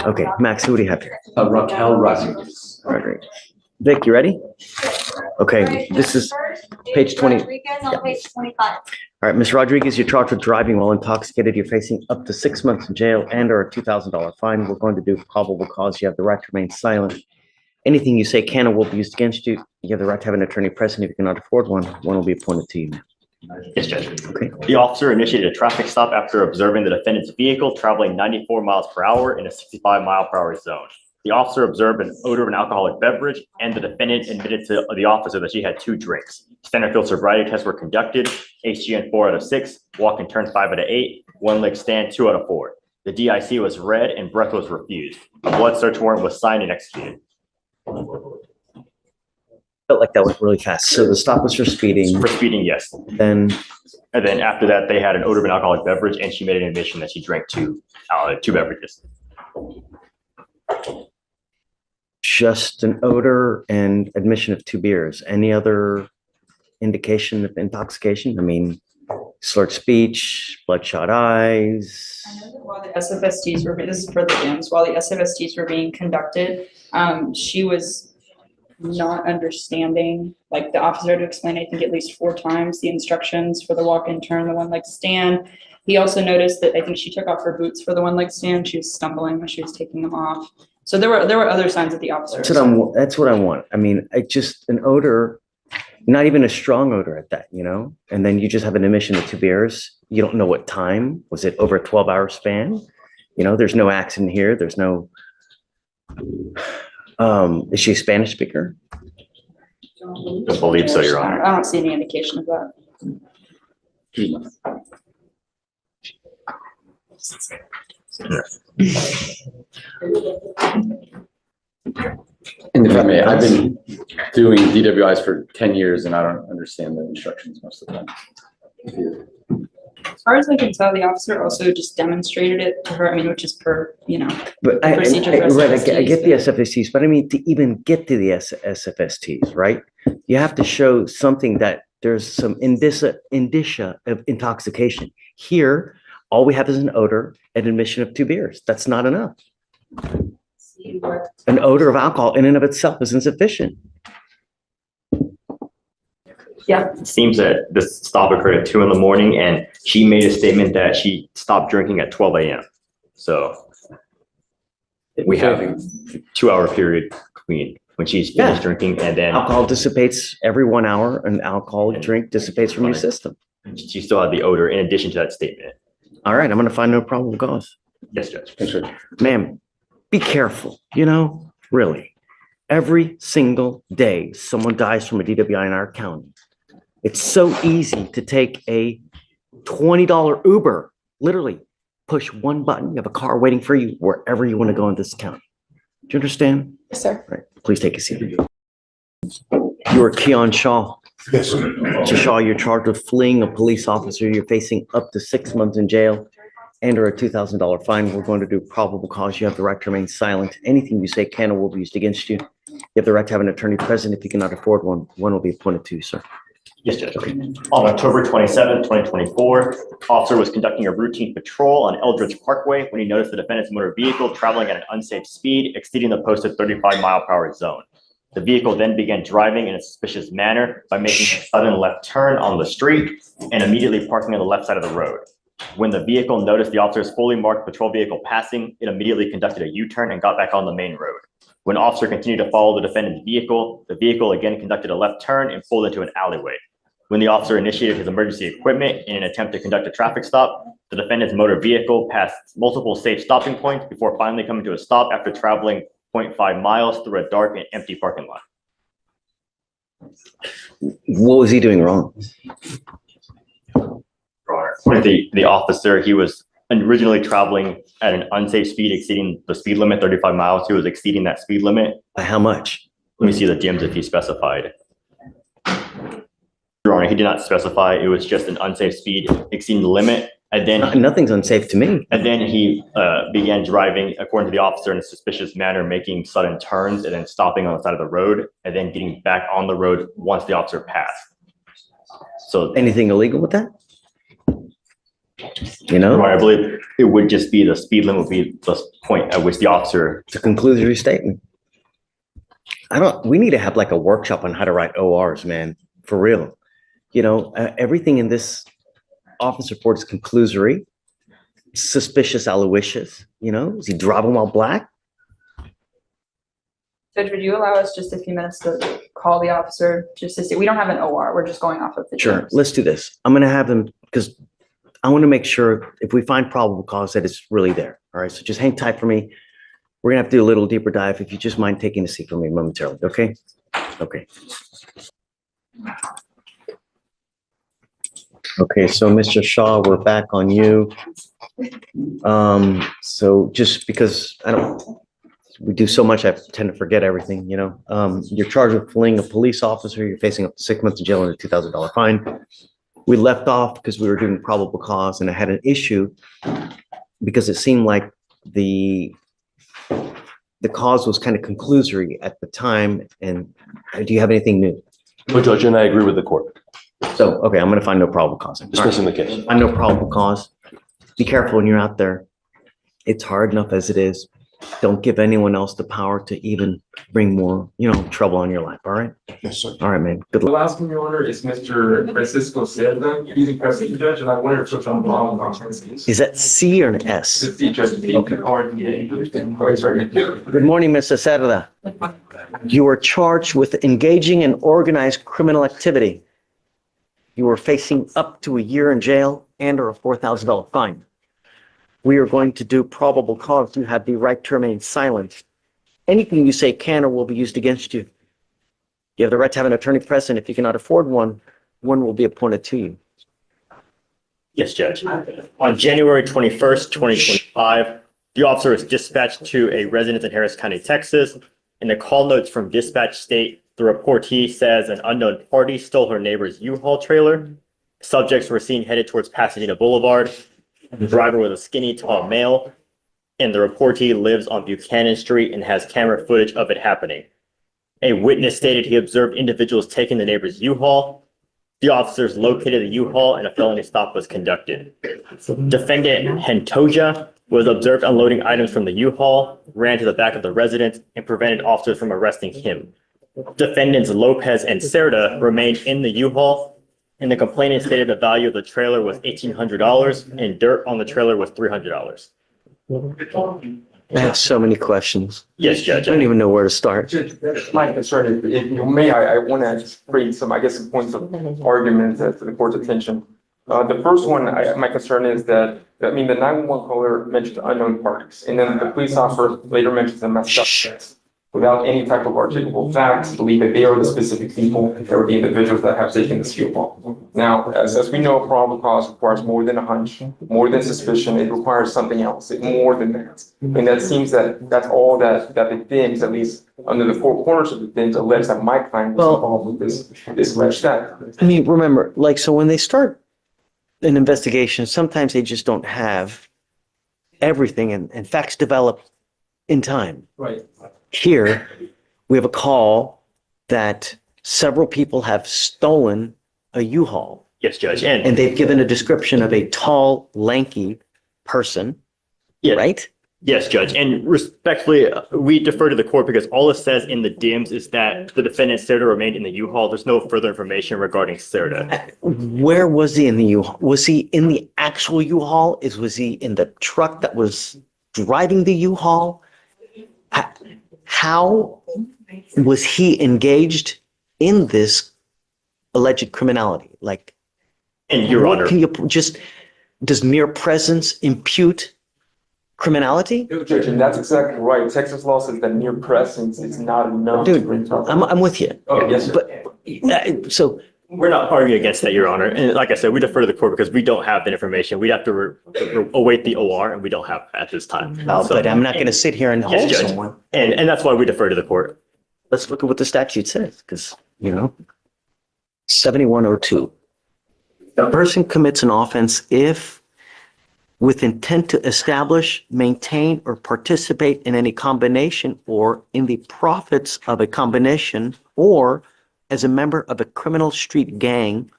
Okay, Max, who do you have here? Raquel Rodriguez. Rodriguez. Vic, you ready? Okay, this is page 20. Rodriguez on page 25. All right, Ms. Rodriguez, you're charged with driving while intoxicated. You're facing up to 6 months in jail and or a $2,000 fine. We're going to do probable cause. You have the right to remain silent. Anything you say can or will be used against you. You have the right to have an attorney present. If you cannot afford one, one will be appointed to you. Yes, Judge. Okay. The officer initiated a traffic stop after observing the defendant's vehicle traveling 94 miles per hour in a 65-mile-per-hour zone. The officer observed an odor of an alcoholic beverage, and the defendant admitted to the officer that she had 2 drinks. Standard field sobriety tests were conducted, HGN 4 out of 6, walk and turn 5 out of 8, one leg stand 2 out of 4. The DIC was read and breath was refused. A blood search warrant was signed and executed. Felt like that went really fast. So the stop was for speeding. For speeding, yes. Then, And then after that, they had an odor of an alcoholic beverage, and she made an admission that she drank two beverages. just an odor and admission of 2 beers. Any other indication of intoxication? I mean, slurred speech, bloodshot eyes. I know that while the SFSTs were, this is for the gyms, while the SFSTs were being conducted, she was not understanding, like the officer had to explain, I think at least 4 times, the instructions for the walk and turn, the one leg stand. He also noticed that I think she took off her boots for the one leg stand. She was stumbling when she was taking them off. So there were other signs that the officer. That's what I want. I mean, just an odor, not even a strong odor at that, you know? And then you just have an admission of 2 beers. You don't know what time. Was it over a 12-hour span? You know, there's no accident here. There's no, is she a Spanish speaker? I believe so, Your Honor. I don't see any indication of that. And if I may, I've been doing DWIs for 10 years and I don't understand the instructions most of the time. As far as I can tell, the officer also just demonstrated it to her, I mean, which is per, you know. But I get the SFSTs, SFSTs, but I mean, to even get to the SFSTs, right? You have to show something that there's some indicia of intoxication. Here, all we have is an odor and admission of 2 beers. That's not enough. An odor of alcohol in and of itself is insufficient. Yeah. It seems that this stop occurred at 2 in the morning, and she made a statement that she stopped drinking at 12 a.m. So we have a 2-hour period between when she's finished drinking and then alcohol dissipates every 1 hour. An alcoholic drink dissipates from your system. She still had the odor in addition to that statement. All right, I'm going to find no probable cause. Yes, Judge. Thanks, Judge. Ma'am, be careful, you know, really. Every single day, someone dies from a DWI in our county. It's so easy to take a $20 Uber, literally push one button. You have a car waiting for you wherever you want to go in this county. Do you understand? Yes, sir. All right, please take a seat. You are Keon Shaw. Yes, sir. Mr. Shaw, you're charged with fleeing a police officer. You're facing up to 6 months in jail and or a $2,000 fine. We're going to do probable cause. You have the right to remain silent. Anything you say can or will be used against you. You have the right to have an attorney present. If you cannot afford one, one will be appointed to you, sir. Yes, Judge. On October 27, 2024, officer was conducting a routine patrol on Eldridge Parkway when he noticed the defendant's motor vehicle traveling at an unsafe speed, exceeding the posted 35-mile-per-hour zone. The vehicle then began driving in a suspicious manner by making a sudden left turn on the street and immediately parking on the left side of the road. When the vehicle noticed the officer's fully marked patrol vehicle passing, it immediately conducted a U-turn and got back on the main road. When officer continued to follow the defendant's vehicle, the vehicle again conducted a left turn and pulled into an alleyway. When the officer initiated his emergency equipment in an attempt to conduct a traffic stop, the defendant's motor vehicle passed multiple safe stopping points before finally coming to a stop after traveling 0.5 miles through a dark and empty parking lot. What was he doing wrong? According to the officer, he was originally traveling at an unsafe speed, exceeding the speed limit, 35 miles. He was exceeding that speed limit. By how much? Let me see the DMs if he specified. Your Honor, he did not specify. It was just an unsafe speed exceeding the limit. And then Nothing's unsafe to me. And then he began driving, according to the officer, in a suspicious manner, making sudden turns and then stopping on the side of the road and then getting back on the road once the officer passed. So Anything illegal with that? You know, Right, I believe it would just be the speed limit would be the point at which the officer. it's a conclusory statement. We need to have like a workshop on how to write ORs, man, for real. You know, everything in this office report is conclusory, suspicious, aloysius. You know, is he driving while black? Judge, would you allow us just a few minutes to call the officer just to see? We don't have an OR. We're just going off of the. Sure, DMs. let's do this. I'm gonna have them because I want to make sure if we find probable cause that it's really there. All right, so just hang tight for me. We're gonna have to do a little deeper dive. If you just mind taking a seat for me momentarily, okay? Okay. Okay, so Mr. Shaw, we're back on you. So just because we do so much, I tend to forget everything, you know? You're charged with fleeing a police officer. You're facing up to 6 months in jail and a $2,000 fine. We left off because we were doing probable cause and I had an issue because it seemed like the cause was kind of conclusory at the time. And do you have anything new? No, Judge, and I agree with the court. So, okay, I'm gonna find no probable cause. All right. Dismissing the case. Find no probable cause. Be careful when you're out there. It's hard enough as it is. Don't give anyone else the power to even bring more, you know, trouble on your life, all right? Yes, sir. All right, man, good The luck. last one, Your Honor, is Mr. Francisco Cerda. He's a custody judge, and I wonder if such a problem on Is that C or an S? the teacher, the RDA. Oh, he's right here. Good morning, Mr. Cerda. You are charged with engaging in organized criminal activity. You are facing up to a year in jail and or a $4,000 fine. We are going to do probable cause. You have the right to remain silent. Anything you say can or will be used against you. You have the right to have an attorney present. If you cannot afford one, one will be appointed to you. Yes, Judge. On January 21st, 2025, the officer was dispatched to a residence in Harris County, Texas. In the call notes from dispatch state, the reportee says an unknown party stole her neighbor's U-Haul trailer. Subjects were seen headed towards Pasadena Boulevard. The driver was a skinny, tall male, and the reportee lives on Buchanan Street and has camera footage of it happening. A witness stated he observed individuals taking the neighbor's U-Haul. The officers located the U-Haul and a felony stop was conducted. Defendant Hentoja was observed unloading items from the U-Haul, ran to the back of the residence, and prevented officers from arresting him. Defendants Lopez and Cerda remained in the U-Haul, and the complainant stated the value of the trailer was $1,800 and dirt on the trailer was $300. I have so many questions. Yes, I Judge. don't even know where to start. My concern is, if you may, I want to just bring some, I guess, some points of argument to the court's attention. The first one, my concern is that, I mean, the 911 caller mentioned unknown parties, and then the police officer later mentions them as suspects without any type of articulable facts, believe that they are the specific people or the individuals that have taken this fuel. Now, as we know, probable cause requires more than a hunch, more than suspicion. It requires something else, more than that. And that seems that that's all that the things, at least under the four corners of the things, allege that my client was involved with this alleged theft. I mean, remember, like, so when they start an investigation, sometimes they just don't have everything and facts develop in time. Right. Here, we have a call that several people have stolen a U-Haul, Yes, Judge. and they've given a description of a tall, lanky person, Yes. right? Yes, Judge. And respectfully, we defer to the court because all it says in the DIMS is that the defendant Cerda remained in the U-Haul. There's no further information regarding Cerda. Where was he in the U-Haul? Was he in the actual U-Haul? Was he in the truck that was driving the U-Haul? How was he engaged in this alleged criminality? Like, And Your what Honor, can you just, does mere presence impute criminality? Judge, and that's exactly right. Texas law says that mere presence is not enough to Dude, bring trouble. I'm with you. Oh, yes, sir. But, so, we're not arguing against that, Your Honor. And like I said, we defer to the court because we don't have that information. We'd have to await the OR and we don't have that at this time. So- but I'm not going to sit here and hold Yes, Judge. someone. And that's why we defer to the court. Let's look at what the statute says, because, 7102. A person commits an offense if with intent to establish, maintain, or participate in any combination or in the profits of a combination or as a member of a criminal street gang,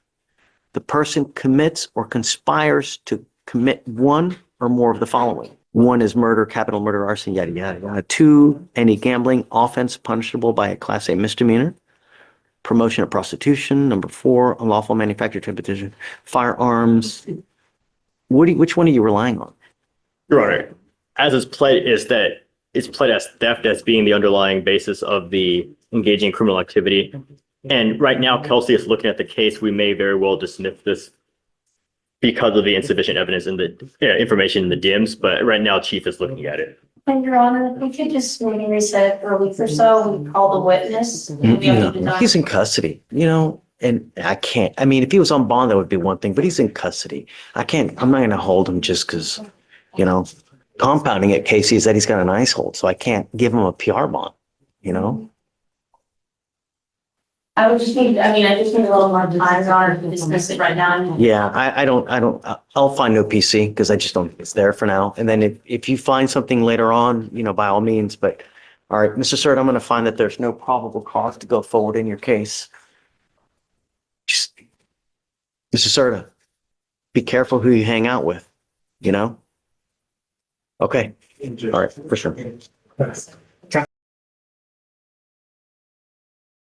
the person commits or conspires to commit one or more of the following. One is murder, capital murder, arson, yada, yada, yada. Two, any gambling offense punishable by a class A misdemeanor. Promotion of prostitution. Number four, unlawful manufacture, transportation, firearms. Which one are you relying on? Your Honor, as it's pled is that it's pled as theft as being the underlying basis of the engaging in criminal activity. And right now, Kelsey is looking at the case. We may very well dismiss this because of the insufficient evidence in the information in the DIMS, but right now Chief is looking at it. And Your Honor, if we could just maybe reset it for a week or so, we call the witness. and we have to No, decide. he's in custody, and I can't, I mean, if he was on bond, that would be one thing, but he's in custody. I'm not going to hold him just because, compounding it, Casey, is that he's got an ICE hold, so I can't give him a PR bond, I just need a little more time, Your Honor, to dismiss it right now. Yeah, I'll find no PC because I just don't think it's there for now. And then if you find something later on, by all means, but all right, Mr. Sird, I'm going to find that there's no probable cause to go forward in your case. Just, Mr. Serta, be careful who you hang out with, Okay. All right, for sure.